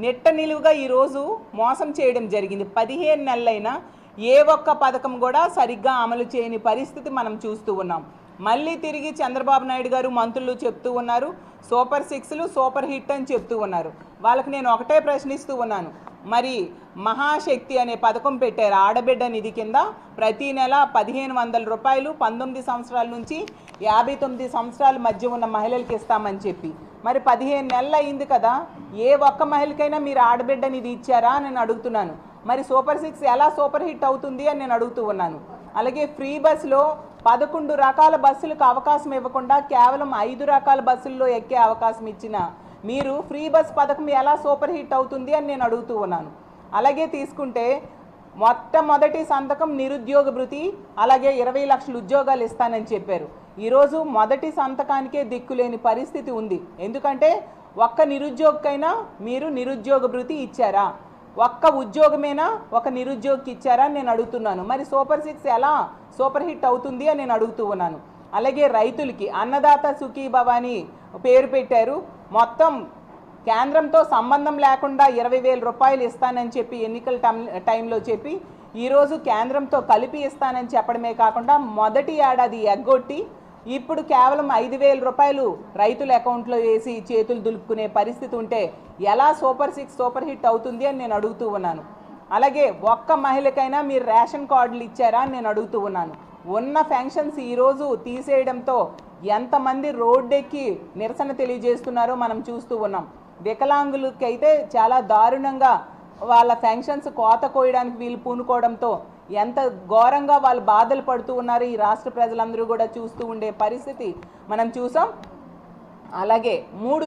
నెట్ట నిలువుగా ఈరోజు మోసం చేయడం జరిగింది. 15 నెలలైనా ఏ ఒక్క పథకం కూడా సరిగ్గా అమలు చేయని పరిస్థితి మనం చూస్తూ ఉన్నాం. మళ్ళీ తిరిగి చంద్రబాబు నాయుడు గారు మంత్రులు చెప్తూ ఉన్నారు, సూపర్ 6లు సూపర్ హిట్ అని చెప్తూ ఉన్నారు. వాళ్ళకి నేను ఒకటే ప్రశ్నిస్తూ ఉన్నాను, మరి మహాశక్తి అనే పథకం పెట్టారు ఆడబిడ్డ నిధి కింద. ప్రతి నెల 1500 రూపాయలు 19 సంవత్సరాల నుంచి 59 సంవత్సరాల మధ్య ఉన్న మహిళలకు ఇస్తామని చెప్పి, మరి 15 నెలలు అయింది కదా, ఏ ఒక్క మహిళకైనా మీరు ఆడబిడ్డ నిధి ఇచ్చారా అని నేను అడుగుతున్నాను. మరి సూపర్ 6 ఎలా సూపర్ హిట్ అవుతుంది అని నేను అడుగుతూ ఉన్నాను. అలాగే ఫ్రీ బస్సులో 11 రకాల బస్సులకు అవకాశం ఇవ్వకుండా కేవలం 5 రకాల బస్సుల్లో ఎక్కే అవకాశం ఇచ్చిన మీరు ఫ్రీ బస్ పథకం ఎలా సూపర్ హిట్ అవుతుంది అని నేను అడుగుతూ ఉన్నాను. అలాగే తీసుకుంటే మొట్టమొదటి సంతకం నిరుద్యోగ భృతి, అలాగే 20 లక్షల ఉద్యోగాలు ఇస్తానని చెప్పారు. ఈరోజు మొదటి సంతకానికే దిక్కులేని పరిస్థితి ఉంది. ఎందుకంటే ఒక్క నిరుద్యోగికైనా మీరు నిరుద్యోగ భృతి ఇచ్చారా? ఒక్క ఉద్యోగమేనా ఒక నిరుద్యోగికి ఇచ్చారా అని నేను అడుగుతున్నాను. మరి సూపర్ 6 ఎలా సూపర్ హిట్ అవుతుంది అని నేను అడుగుతూ ఉన్నాను. అలాగే రైతులకి అన్నదాత సుఖీభవ అని పేరు పెట్టారు. మొత్తం కేంద్రంతో సంబంధం లేకుండా 20,000 రూపాయలు ఇస్తానని చెప్పి ఎన్నికల టైంలో చెప్పి ఈరోజు కేంద్రంతో కలిపి ఇస్తానని చెప్పడమే కాకుండా మొదటి ఏడాది ఎగ్గొట్టి ఇప్పుడు కేవలం 5,000 రూపాయలు రైతుల అకౌంట్లో వేసి చేతులు దులుపుకునే పరిస్థితి ఉంటే ఎలా సూపర్ 6 సూపర్ హిట్ అవుతుంది అని నేను అడుగుతూ ఉన్నాను. అలాగే ఒక్క మహిళకైనా మీరు రేషన్ కార్డులు ఇచ్చారా అని నేను అడుగుతూ ఉన్నాను. ఉన్న పెన్షన్స్ ఈరోజు తీసేయడంతో ఎంతమంది రోడ్డెక్కి నిరసన తెలియజేస్తున్నారో మనం చూస్తూ ఉన్నాం. వికలాంగులకైతే చాలా దారుణంగా వాళ్ళ పెన్షన్స్ కోత కోయడానికి వీళ్ళు పూనుకోవడంతో ఎంత ఘోరంగా వాళ్ళు బాధలు పడుతూ ఉన్నారు ఈ రాష్ట్ర ప్రజలందరూ కూడా చూస్తూ ఉండే పరిస్థితి మనం చూసాం. అలాగే 3